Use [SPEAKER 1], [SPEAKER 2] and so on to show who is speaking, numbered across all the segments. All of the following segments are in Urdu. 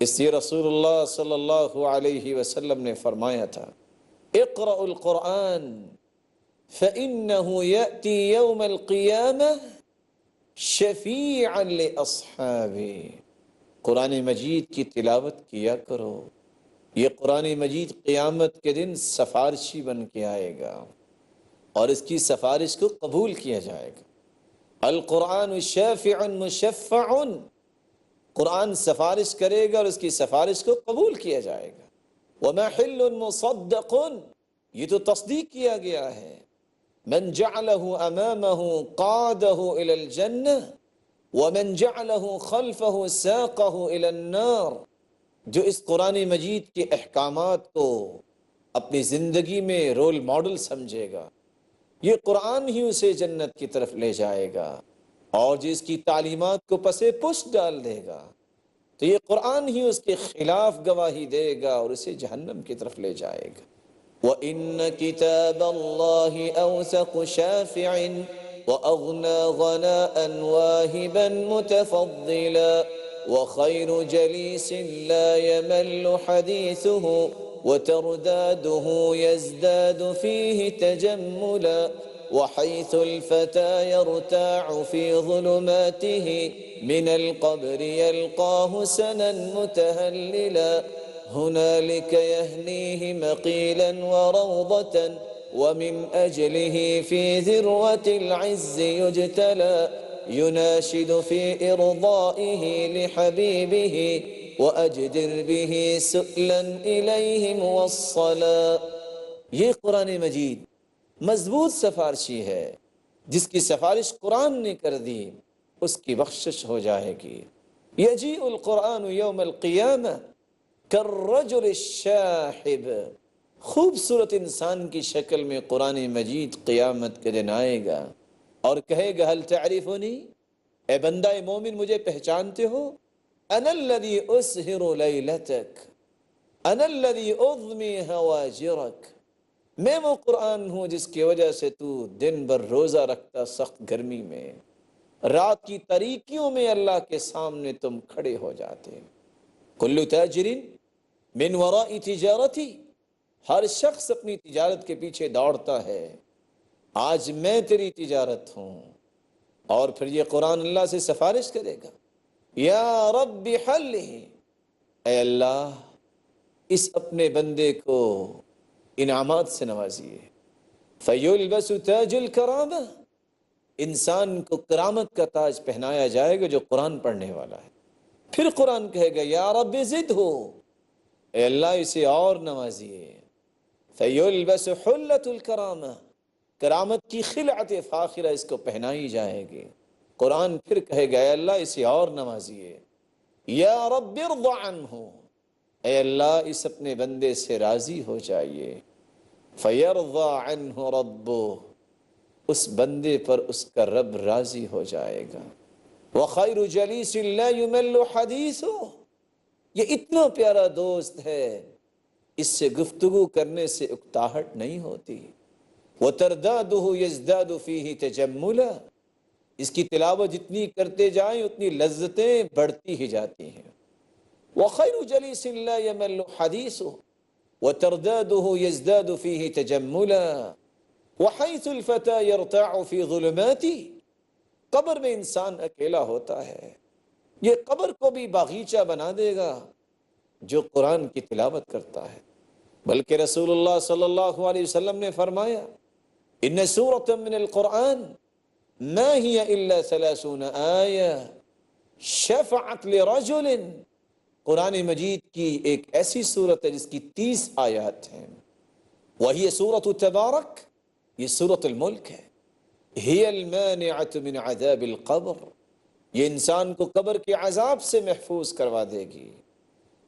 [SPEAKER 1] اس لیے رسول اللہ صلی اللہ علیہ وسلم نے فرمایا تھا اقرأ القرآن فإنه يأتي يوم القيامة شفيعا لأصحابه، قرآن مجید کی تلاوت کیا کرو، یہ قرآن مجید قیامت کے دن سفارشی بن کے آئے گا اور اس کی سفارش کو قبول کیا جائے گا۔ القرآن شافع مشفع، قرآن سفارش کرے گا اور اس کی سفارش کو قبول کیا جائے گا۔ ومحل مصدق، یہ تو تصدیق کیا گیا ہے۔ من جعلہ امامہ قادہ الی الجنہ ومن جعلہ خلفہ ساقہ الی النار، جو اس قرآن مجید کے احکامات کو اپنی زندگی میں رول ماڈل سمجھے گا، یہ قرآن ہی اسے جنت کی طرف لے جائے گا، اور جو اس کی تعلیمات کو پس پشت ڈال دے گا تو یہ قرآن ہی اس کے خلاف گواہی دے گا اور اسے جہنم کی طرف لے جائے گا۔ وَإِنَّ كِتَابَ اللَّهِ أَوْثَقُ شَافِعٍ وَأَغْنَى غَنَاءً وَاهِبًا مُتَفَضِّلًا وَخَيْرُ جَلِيسٍ لَا يَمَلُّ حَدِيثُهُ وترداده يزداد فيه تجملا وحيث الفتى يرتاع في ظلماته من القبر يلقاه سنا متهللا هنالك يهنيه مقيلا وروضة ومن أجله في ذروة العز يجتلى يناشد في إرضائه لحبيبه وَأَجْدِرْ بِهِ سُؤْلًا إِلَيْهِ مُوَصَّلًا۔ یہ قرآن مجید مضبوط سفارشی ہے، جس کی سفارش قرآن نے کر دی اس کی بخشش ہو جائے گی۔ یجیء القرآن یوم القیامہ کالرجل الشاحب، خوبصورت انسان کی شکل میں قرآن مجید قیامت کے دن آئے گا اور کہے گا هل تعرفنی، اے بندہ مومن مجھے پہچانتے ہو؟ انا الذی اسہر لیلتک انا الذی اضمی ہواجرک، میں وہ قرآن ہوں جس کی وجہ سے تو دن بھر روزہ رکھتا سخت گرمی میں، رات کی تاریکیوں میں اللہ کے سامنے تم کھڑے ہو جاتے۔ کل تاجر من وراء تجارتی، ہر شخص اپنی تجارت کے پیچھے دوڑتا ہے، آج میں تیری تجارت ہوں۔ اور پھر یہ قرآن اللہ سے سفارش کرے گا یا رب حلہ، اے اللہ اس اپنے بندے کو انعامات سے نوازیے۔ فیلبس تاج الکرامہ، انسان کو کرامت کا تاج پہنایا جائے گا جو قرآن پڑھنے والا ہے۔ پھر قرآن کہے گا یا رب زدہ، اے اللہ اسے اور نوازیے۔ فیلبس حلۃ الکرامہ، کرامت کی خلعت فاخرہ اس کو پہنائی جائے گی۔ قرآن پھر کہے گا اے اللہ اسے اور نوازیے۔ یا رب ارض عنہ، اے اللہ اس اپنے بندے سے راضی ہو جائیے۔ فیرضی عنہ ربہ، اس بندے پر اس کا رب راضی ہو جائے گا۔ وخیر جلیس لا یمل حدیثہ، یہ اتنا پیارا دوست ہے اس سے گفتگو کرنے سے اکتاہٹ نہیں ہوتی۔ وتردادہ یزداد فیہ تجملا، اس کی تلاوت جتنی کرتے جائیں اتنی لذتیں بڑھتی ہی جاتی ہیں۔ وخیر جلیس لا یمل حدیثہ وتردادہ یزداد فیہ تجملا وحیث الفتى یرتاع فی ظلماتی، قبر میں انسان اکیلا ہوتا ہے، یہ قبر کو بھی باغیچہ بنا دے گا جو قرآن کی تلاوت کرتا ہے۔ بلکہ رسول اللہ صلی اللہ علیہ وسلم نے فرمایا ان سورۃ من القرآن ما هي الا 30 آیہ شفعت لرجل، قرآن مجید کی ایک ایسی صورت ہے جس کی 30 آیات ہیں۔ وہی سورۃ تبارک، یہ سورۃ الملک ہے۔ ہی المانعۃ من عذاب القبر، یہ انسان کو قبر کے عذاب سے محفوظ کروا دے گی،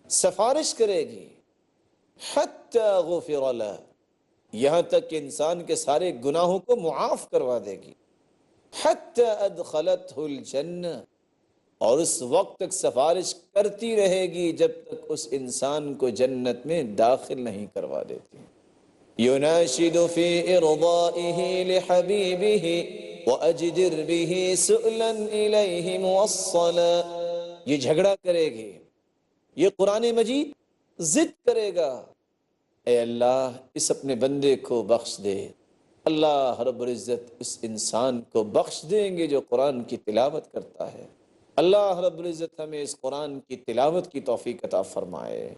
[SPEAKER 1] سفارش کرے گی۔ حتی غفر لہ، یہاں تک کہ انسان کے سارے گناہوں کو معاف کروا دے گی۔ حتی ادخلتہ الجنہ، اور اس وقت تک سفارش کرتی رہے گی جب تک اس انسان کو جنت میں داخل نہیں کروا دیتی۔ یناشد فی ارضائہ لحبیبہ وَأَجْدِرْ بِهِ سُؤْلًا إِلَيْهِ مُوَصَّلًا، یہ جھگڑا کرے گی یہ قرآن مجید ضد کرے گا، اے اللہ اس اپنے بندے کو بخش دے۔ اللہ رب العزت اس انسان کو بخش دیں گے جو قرآن کی تلاوت کرتا ہے۔ اللہ رب العزت ہمیں اس قرآن کی تلاوت کی توفیق عطا فرمائے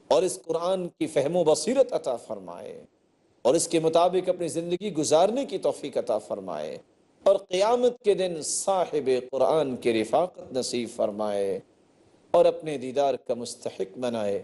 [SPEAKER 1] اور اس قرآن کی فہم و بصیرت عطا فرمائے اور اس کے مطابق اپنی زندگی گزارنے کی توفیق عطا فرمائے اور قیامت کے دن صاحب قرآن کے رفاقت نصیب فرمائے اور اپنے دیدار کا مستحق بنائے۔